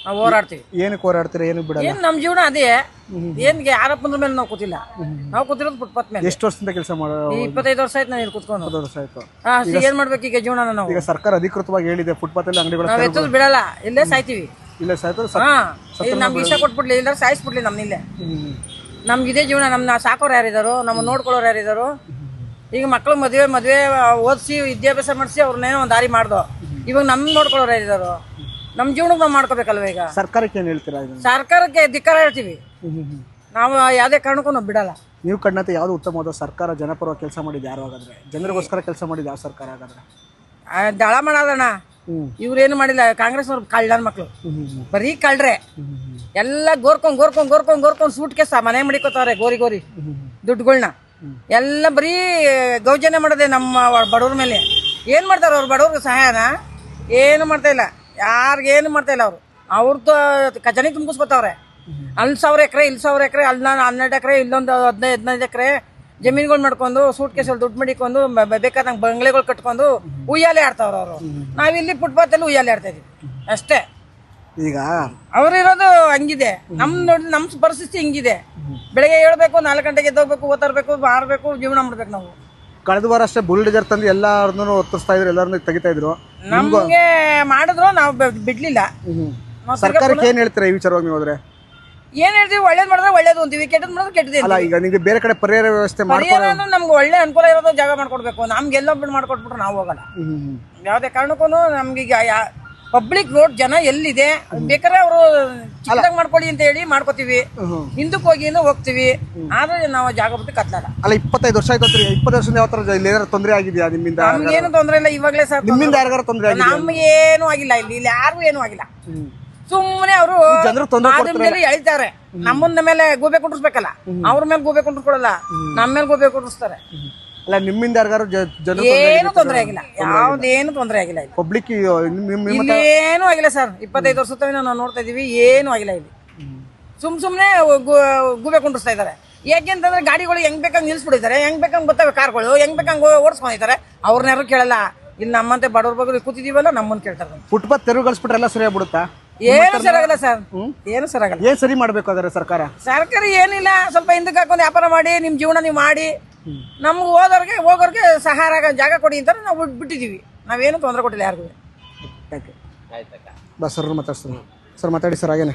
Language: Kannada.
ನಾವು ಹೋರಾಡ್ತೀವಿ. ಏನಕ್ಕೆ ಹೋರಾಡ್ತೀರಾ? ಏನಕ್ಕೆ ಬಿಡಲ್ಲ? ಏನು ನಮ್ಮ ಜೀವನ ಅದೇ. ಏನ್ಗೆ ಯಾರಪ್ಪಂದ್ರ ಮೇಲೆ ನಾವು ಕೂತಿಲ್ಲ. ನಾವು ಕೂತಿರೋದು ಫುಟ್ಪಾತ್ ಮೇಲೆ. ಎಷ್ಟು ವರ್ಷದಿಂದ ಕೆಲಸ ಮಾಡೋ? 25 ವರ್ಷ ಆಯ್ತು ನಾನು ಇಲ್ಲಿ ಕೂತ್ಕೊಂಡು. 20 ವರ್ಷ ಆಯ್ತು. ಏನ್ ಮಾಡ್ಬೇಕು ಈಗ ಜೀವನ ನಾವು? ಈಗ ಸರ್ಕಾರ ಅಧಿಕೃತವಾಗಿ ಹೇಳಿದೆ ಫುಟ್ಪಾತ್ ಅಲ್ಲಿ ಅಂಗಡಿಗಳು ನಾವು ಎತ್ತದು ಬಿಡಲ್ಲ, ಇಲ್ಲೇ ಸಾಯ್ತೀವಿ. ಇಲ್ಲ ಸಾಯ್ತು. ನಮ್ಗೆ ಇಷ್ಟ ಕೊಟ್ಬಿಡ್ಲಿ, ಇಲ್ಲ ಸಾಯಿಸ್ಬಿಡ್ಲಿ ನಮ್ಮನ್ನಿಲ್ಲೇ. ನಮ್ಗೆ ಇದೇ ಜೀವನ. ನಮ್ಮನ್ನ ಸಾಕೋರು ಯಾರಿದ್ದಾರೋ, ನಮ್ಮ ನೋಡ್ಕೊಳ್ಳೋರು ಯಾರಿದ್ದಾರೋ. ಈಗ ಮಕ್ಳು ಮದುವೆ ಓದಿಸಿ ವಿದ್ಯಾಭ್ಯಾಸ ಮಾಡಿಸಿ ಅವ್ರನ್ನೇನೋ ಒಂದು ದಾರಿ ಮಾಡ್ದೋ. ಇವಾಗ ನಮ್ಮ ನೋಡ್ಕೊಳ್ಳೋರು ಯಾರಿದ್ದಾರೋ. ನಮ್ಮ ಜೀವನಕ್ಕೆ ನಾವು ಮಾಡ್ಕೋಬೇಕಲ್ವ ಈಗ. ಸರ್ಕಾರಕ್ಕೆ ಏನು ಹೇಳ್ತೀರಾ? ಸರ್ಕಾರಕ್ಕೆ ಧಿಕ್ಕಾರ ಹೇಳ್ತೀವಿ ನಾವು. ಯಾವುದೇ ಕಾರಣಕ್ಕೂ ನಾವು ಬಿಡಲ್ಲ. ನೀವು ಕಂಡಂತೆ ಯಾವ್ದು ಉತ್ತಮವಾದ ಸರ್ಕಾರ ಜನಪರವಾಗಿ ಕೆಲಸ ಮಾಡಿದ್ದು ಯಾರು? ಹಾಗಾದ್ರೆ ಜನರಿಗೋಸ್ಕರ ಕೆಲಸ ಮಾಡಿದ್ದು ಯಾವ ಸರ್ಕಾರ ಹಾಗಾದ್ರೆ? ದಳ ಮಾಡೋದಣ್ಣ. ಇವ್ರೇನು ಮಾಡಿಲ್ಲ. ಕಾಂಗ್ರೆಸ್ ಅವ್ರು ಕಳ್ಳನ ಮಕ್ಳು, ಬರೀ ಕಳ್ರೆ. ಎಲ್ಲ ಗೋರ್ಕೊಂಡ್ ಸೂಟ್ ಕೇಸ ಮನೆ ಮಡಿಕೋತಾವ್ರೆ ಗೋರಿ ದುಡ್ಡುಗಳ್ನ. ಎಲ್ಲ ಬರೀ ಗೌಜನ್ಯ ಮಾಡೋದೆ ನಮ್ಮ ಬಡವ್ರ ಮೇಲೆ. ಏನ್ ಮಾಡ್ತಾರ ಅವ್ರು? ಬಡವ್ರಿಗೆ ಸಹಾಯನ ಏನು ಮಾಡ್ತಾ ಇಲ್ಲ. ಯಾರಿಗೇನು ಮಾಡ್ತಾ ಇಲ್ಲ. ಅವ್ರದ್ದು ಖಜಾನೆ ತುಂಬಿಸ್ಕೊತಾವ್ರೆ. ಅಲ್ಲಿ 1000 ಎಕರೆ, ಇಲ್ಲಿ 1000 ಎಕರೆ, ಅಲ್ಲಿ 12 ಎಕರೆ, ಇಲ್ಲೊಂದು 15 ಎಕರೆ ಜಮೀನುಗಳು ಮಾಡ್ಕೊಂಡು ಸೂಟ್ ಕೇಸಲ್ಲಿ ದುಡ್ಡು ಮಡಿಕೊಂಡು ಬೇಕಾದಂಗೆ ಬಂಗ್ಲೆಗಳು ಕಟ್ಕೊಂಡು ಉಯ್ಯಾಲೆ ಆಡ್ತಾವ್ರ ಅವರು. ನಾವಿಲ್ಲಿ ಫುಟ್ಪಾತಲ್ಲಿ ಉಯ್ಯಾಲೆ ಆಡ್ತಾ ಇದೀವಿ ಅಷ್ಟೇ. ಈಗ ಅವ್ರಿರೋದು ಹಂಗಿದೆ. ನಮ್ ಪರಿಸ್ಥಿತಿ ಹಿಂಗಿದೆ. ಬೆಳಗ್ಗೆ ಹೇಳ್ಬೇಕು, 4 ಗಂಟೆಗೆ ಎದ್ದೋಗ್ಬೇಕು, ಓದಾರ್ಬೇಕು, ಮಾರ್ಬೇಕು, ಜೀವನ ಮಾಡ್ಬೇಕು ನಾವು. ಕಳೆದ ವಾರ ಅಷ್ಟೇ ಬುಲ್ಡೇಜರ್ ತಂದು ಎಲ್ಲಾರನ್ನೂ ಒತ್ತಿಸ್ತಾ ಇದ್ರು, ಎಲ್ಲರನ್ನೂ ತೆಗಿತಾ ಇದ್ರು. ನಮ್ಗೆ ಮಾಡಿದ್ರು, ನಾವು ಬಿಡ್ಲಿಲ್ಲ. ಸರ್ಕಾರಕ್ಕೆ ಏನ್ ಹೇಳ್ತೀರಾ ಈ ವಿಚಾರವಾಗಿ ನೀವು ಹೋದ್ರೆ? ಏನ್ ಹೇಳ್ತೀವಿ? ಒಳ್ಳೇದ್ ಮಾಡಿದ್ರೆ ಒಳ್ಳೇದು ಅಂತೀವಿ, ಕೆಟ್ಟದ್ ಮಾಡಿದ್ರೆ ಕೆಟ್ಟದೇ. ಅಲ್ಲ, ಈಗ ನಿಮ್ಗೆ ಬೇರೆ ಕಡೆ ಪರಿಹಾರ ವ್ಯವಸ್ಥೆ ನಮ್ಗೆ ಒಳ್ಳೆ ಅನುಕೂಲ ಇರೋದು ಜಾಗ ಮಾಡ್ಕೊಡ್ಬೇಕು. ನಮ್ಗೆಲ್ಲ ಮಾಡ್ಕೊಟ್ಬಿಟ್ರೆ ನಾವು ಹೋಗಲ್ಲ. ಯಾವ್ದೇ ಕಾರಣಕ್ಕೂ ನಮ್ಗೆ ಪಬ್ಲಿಕ್ ರೋಡ್ ಜನ ಎಲ್ಲಿದೆ ಬೇಕಾದ್ರೆ ಅವರು ಚಿಕ್ಕದಾಗಿ ಮಾಡ್ಕೊಳ್ಳಿ ಅಂತ ಹೇಳಿ ಮಾಡ್ಕೋತೀವಿ. ಹಿಂದಕ್ಕೆ ಹೋಗಿ ಹೋಗ್ತೀವಿ. ಆದ್ರೆ ನಾವು ಜಾಗ ಬಿಟ್ಟು ಕತ್ಲಲ್ಲ. ಅಲ್ಲ, 25 ವರ್ಷ ಆಯ್ತು. 20 ವರ್ಷದಿಂದ ಯಾವ ತರ ಇಲ್ಲಿ ಏನಾದ್ರು ತೊಂದರೆ ಆಗಿದೆಯಾ ನಿಮ್ಮಿಂದ? ನಮ್ಗೇನು ತೊಂದರೆ ಇಲ್ಲ. ಇವಾಗಲೇ ಸರ್ ನಿಮ್ಮಿಂದ ಯಾರಿಗಾರು ತೊಂದರೆ ಆಗಿದೆ? ನಮ್ಗೇನು ಆಗಿಲ್ಲ. ಇಲ್ಲಿ ಯಾರಿಗೂ ಏನು ಆಗಿಲ್ಲ. ಸುಮ್ಮನೆ ಅವರು ಮೇಲೆ ಎಳಿತಾರೆ. ನಮ್ಮನ್ನ ಮೇಲೆ ಗೂಬೆ ಕುಂಡ್ರಿಸ್ಬೇಕಲ್ಲ, ಅವ್ರ ಮೇಲೆ ಗೂಬೆ ಕುಂಡ್ರಿಸ್ಕೊಳಲ್ಲ, ನಮ್ಮ ಮೇಲೆ ಗೂಬೆ ಕುಂಡ್ರಿಸ್ತಾರೆ. ಅಲ್ಲ, ನಿಮ್ಮಿಂದ ಯಾರಿಗಾರು ಏನು ತೊಂದರೆ ಆಗಿಲ್ಲ. ಯಾವ್ದೇನು ತೊಂದರೆ ಆಗಿಲ್ಲ. ಪಬ್ಲಿಕ್ ಏನು ಆಗಿಲ್ಲ ಸರ್. 25 ವರ್ಷ ನಾವು ನೋಡ್ತಾ ಇದೀವಿ. ಏನು ಆಗಿಲ್ಲ ಇಲ್ಲಿ. ಸುಮ್ನೆ ಗೂಬೆ ಕುಂಡ್ರಿಸ್ತಾ ಇದಾರೆ. ಯಾಕೆಂತಂದ್ರೆ ಗಾಡಿಗಳು ಹೆಂಗ್ ಬೇಕಂಗ್ ನಿಲ್ಸ್ಬಿಟ್ಟಿದ್ದಾರೆ, ಹೆಂಗ್ ಬೇಕಂಗ್ ಬರ್ತವೆ ಕಾರ್ಗಳು, ಹೆಂಗ್ ಬೇಕಂಗ್ ಓಡಿಸ್ಕೊಂಡಿದ್ದಾರೆ. ಅವ್ರನ್ನ ಕೇಳಲ್ಲ. ಇಲ್ಲಿ ನಮ್ಮಂತೆ ಬಡವ್ರ ಬಗ್ಗೆ ಕೂತಿದೀವಲ್ಲ, ನಮ್ಮನ್ನ ಕೇಳ್ತಾರೆ. ಫುಟ್ಪಾತ್ ತೆರವುಗೊಳಿಸ್ಬಿಟ್ರೆ ಎಲ್ಲ ಸರಿ ಆಗ್ಬಿಡುತ್ತಾ? ಏನು ಸರಿಯಾಗಲ್ಲ ಸರ್. ಏನು ಸರಿಯಾಗಲ್ಲ. ಏನ್ ಸರಿ ಮಾಡ್ಬೇಕು ಅದರ ಸರ್ಕಾರ ಏನಿಲ್ಲ. ಸ್ವಲ್ಪ ಹಿಂದಕ್ಕೆ ಹಾಕೊಂಡು ವ್ಯಾಪಾರ ಮಾಡಿ, ನಿಮ್ ಜೀವನ ನೀವು ಮಾಡಿ, ನಮ್ಗೆ ಹೋಗೋರ್ಗೆ ಸಹಾಯ ಜಾಗ ಕೊಡಿ ಅಂತ ನಾವು ಬಿಟ್ಟಿದೀವಿ. ನಾವೇನು ತೊಂದರೆ ಕೊಟ್ಟಿಲ್ಲ ಯಾರಿಗೂ. ಸರ್ ಮಾತಾಡ್ತೀನಿ ಸರ್. ಮಾತಾಡಿ ಸರ್. ಹಾಗೇನೆ